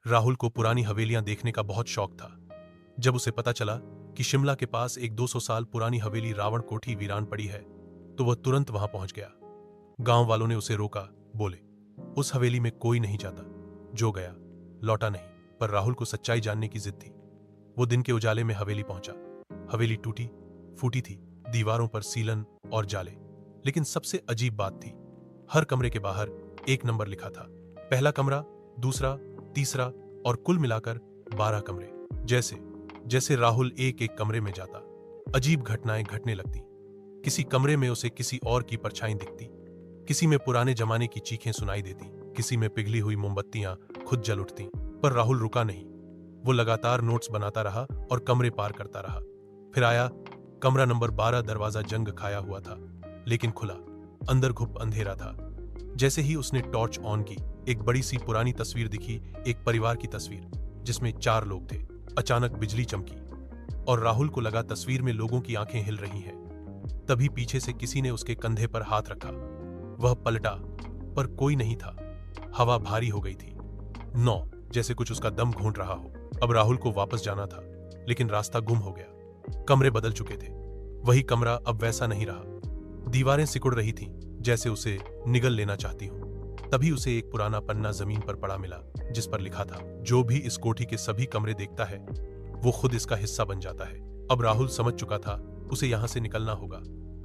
राहुल को पुरानी हवेलियां देखने का बहुत शौक था। जब उसे पता चला कि शिमला के पास एक 200 साल पुरानी हवेली रावण कोठी वीरान पड़ी है, तो वह तुरंत वहां पहुंच गया। गांव वालों ने उसे रोका, बोले, उस हवेली में कोई नहीं जाता। जो गया लौटा नहीं। पर राहुल को सच्चाई जानने की जिद थी। वो दिन के उजाले में हवेली पहुंचा। हवेली टूटी फूटी थी, दीवारों पर सीलन और जाले। लेकिन सबसे अजीब बात थी, हर कमरे के बाहर एक नंबर लिखा था। पहला कमरा, दूसरा, तीसरा और कुल मिलाकर 12 कमरे। जैसे जैसे राहुल एक एक कमरे में जाता, अजीब घटनाएं घटने लगती। किसी कमरे में उसे किसी और की परछाई दिखती, किसी में पुराने जमाने की चीखें सुनाई देती, किसी में पिघली हुई मोमबत्तियां खुद जल उठती। पर राहुल रुका नहीं। वो लगातार नोट्स बनाता रहा और कमरे पार करता रहा। फिर आया कमरा नंबर 12। दरवाजा जंग खाया हुआ था, लेकिन खुला। अंदर घुप अंधेरा था। जैसे ही उसने टॉर्च ऑन की, एक बड़ी सी पुरानी तस्वीर दिखी, एक परिवार की तस्वीर जिसमें 4 लोग थे। अचानक बिजली चमकी और राहुल को लगा तस्वीर में लोगों की आंखें हिल रही हैं। तभी पीछे से किसी ने उसके कंधे पर हाथ रखा। वह पलटा, पर कोई नहीं था। हवा भारी हो गई थी। 9, जैसे कुछ उसका दम घूंट रहा हो। अब राहुल को वापस जाना था, लेकिन रास्ता गुम हो गया। कमरे बदल चुके थे। वही कमरा अब वैसा नहीं रहा। दीवारें सिकुड़ रही थीं, जैसे उसे निगल लेना चाहती हूं। तभी उसे एक पुराना पन्ना जमीन पर पड़ा मिला, जिस पर लिखा था, जो भी इस कोठी के सभी कमरे देखता है, वो खुद इसका हिस्सा बन जाता है। अब राहुल समझ चुका था, उसे यहां से निकलना होगा,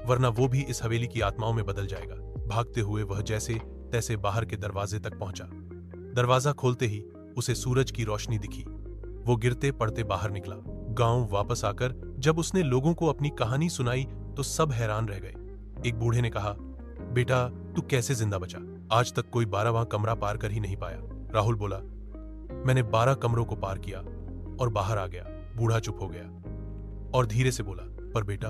वरना वो भी इस हवेली की आत्माओं में बदल जाएगा। भागते हुए वह जैसे तैसे बाहर के दरवाजे तक पहुंचा। दरवाजा खोलते ही उसे सूरज की रोशनी दिखी। वो गिरते पड़ते बाहर निकला। गांव वापस आकर जब उसने लोगों को अपनी कहानी सुनाई, तो सब हैरान रह गए। एक बूढ़े ने कहा, बेटा, तू कैसे जिंदा बचा? आज तक कोई 12वां कमरा पार कर ही नहीं पाया। राहुल बोला, मैंने 12 कमरों को पार किया और बाहर आ गया। बूढ़ा चुप हो गया और धीरे से बोला, पर बेटा,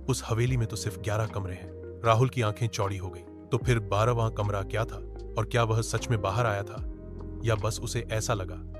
उस हवेली में तो सिर्फ 11 कमरे हैं। राहुल की आंखें चौड़ी हो गई। तो फिर 12वां कमरा क्या था? और क्या वह सच में बाहर आया था, या बस उसे ऐसा लगा?